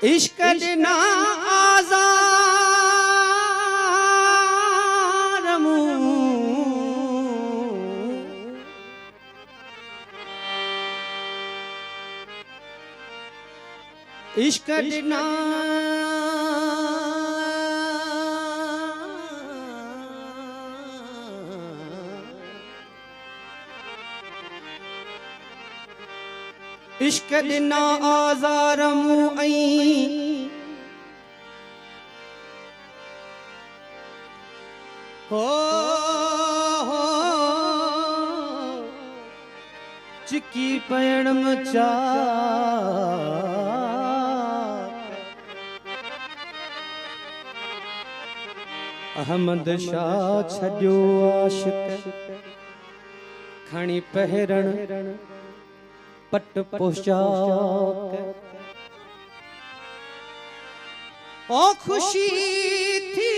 इश्क दिना आज़ार इश्क दिना इश्क दिना आज़ारमू हो चिकी पैण मचा अहमद शाह छॾियो आशिक खणी पहिरण पट पोशाक ओ खुशी थी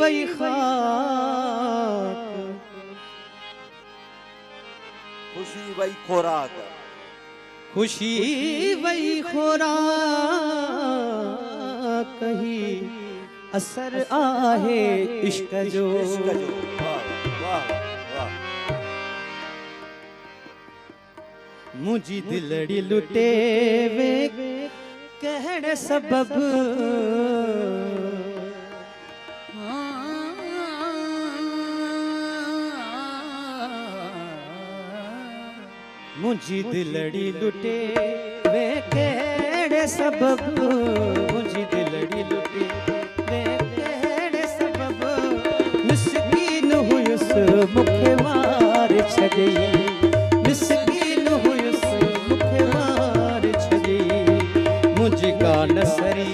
वही खाक खुशी वही खोराक खुशी वही खोराक कही असर आहे इश्क जो मुझी दिलड़ी लुटे वे कहड़े सबब मुझी दिलड़ी लुटे वे कहड़े सबब मुझी दिलड़ी लुटे वे कहड़े सबब मिस्कीन हुयुस मुखे मार छॾी मिस्कीन हुयुस मुखे मार छॾी मुझी का नसरी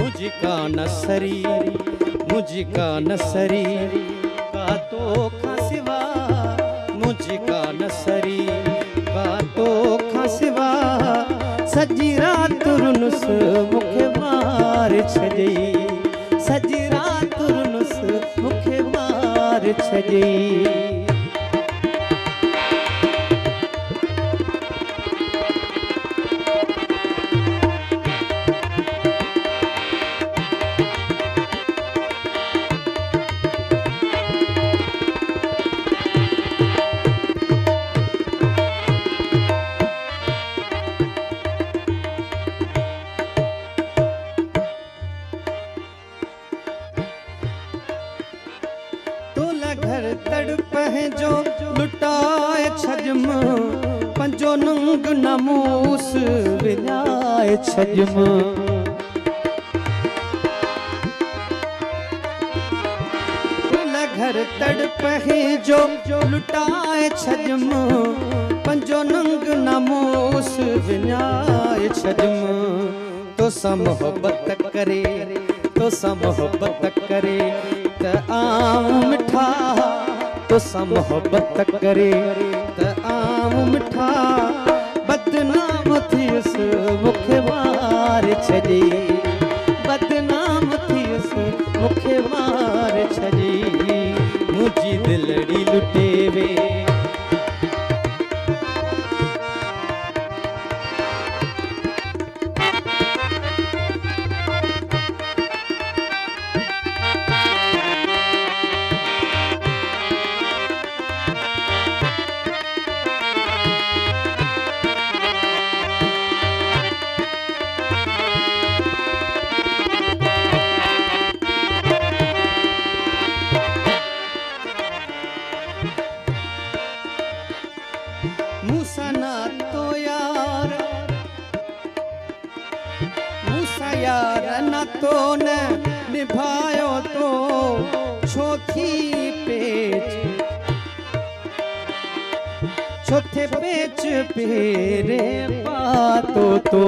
मुझी का नसरी मुझी का नसरी तो खसिवा मुझी का नसरी तो खसिवा सजी रात रुनुस मुखे मार छॾी सजी रात रुनुस मुखे मार छॾी घर तड़प है जो लुटाए छजम पंजो नंग नमूस विलाए छजम घर तड़प है जो लुटाए छजम पंजो नंग नमूस विलाए छजम तो सा मोहब्बत करे तो सा मोहब्बत करे त आम मिठा तो सा मोहब्बत करे त आम मिठा बदनाम थियस मुखे मार छॾी बदनाम थियस मुखे मार छॾी मुझी दिलड़ी लुटे वे मूसा ना तो यार मूसा यार ना तो न निभायो तो चौथी पेच चौथे पेच पेरे पातो तो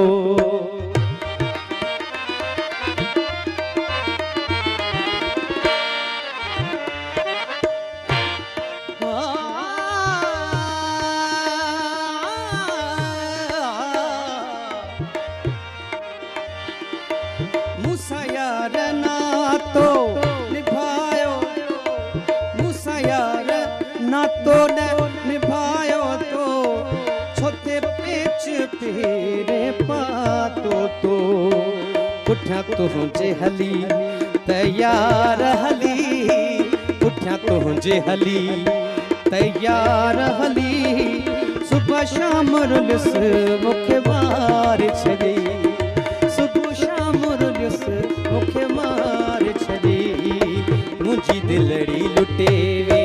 यार नातो निभायो मूसा यार नातो न निभायो तो छोते पेच पेरे पातो तो पुठ्या तुझे हली तैयार हली पुठ्या तुझे हली तैयार हली सुबह शाम रुलिस मुखे मार छड़ी सुबह शाम रुलिस मुखे मार छड़ी मुझी दिलड़ी लुटे वे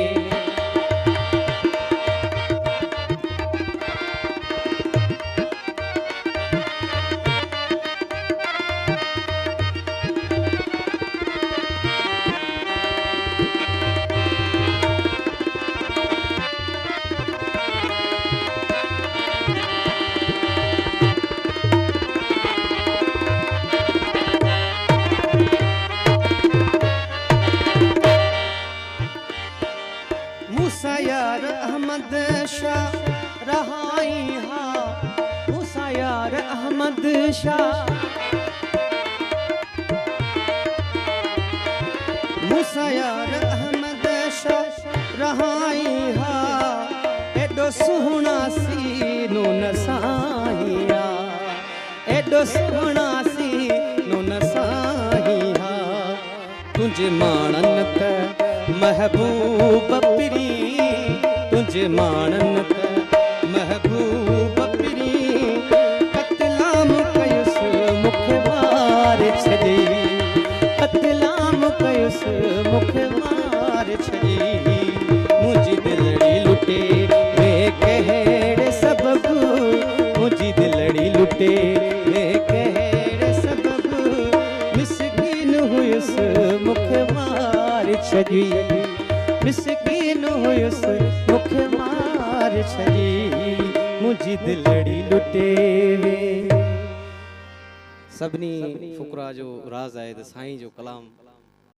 मूसा यार अहमद शाह रहाई हा मूसा यार अहमद शाह मूसा यार अहमद शाह रहाई हा एडो सुहना सी नो नसाहिया एडो सुहना सी नो नसाहिया तुझे मानन त महबूब पिरी तुझे मानन त महबूब पिरी कतलाम कयुस मुखे मार छड़ी कतलाम कयुस मुखे मार छड़ी मुझी दिलड़ी लुटे वे कहड़े सबब मुझी दिलड़ी लुटे वे कहड़े सबब मिसकीन हुयुस मुखे मार छड़ी मिसकीन हुयुस मुखे मार छड़ी मुझी दिलड़ी लुटे वे सभनी फुकरा जो राज आहे त साईं जो कलाम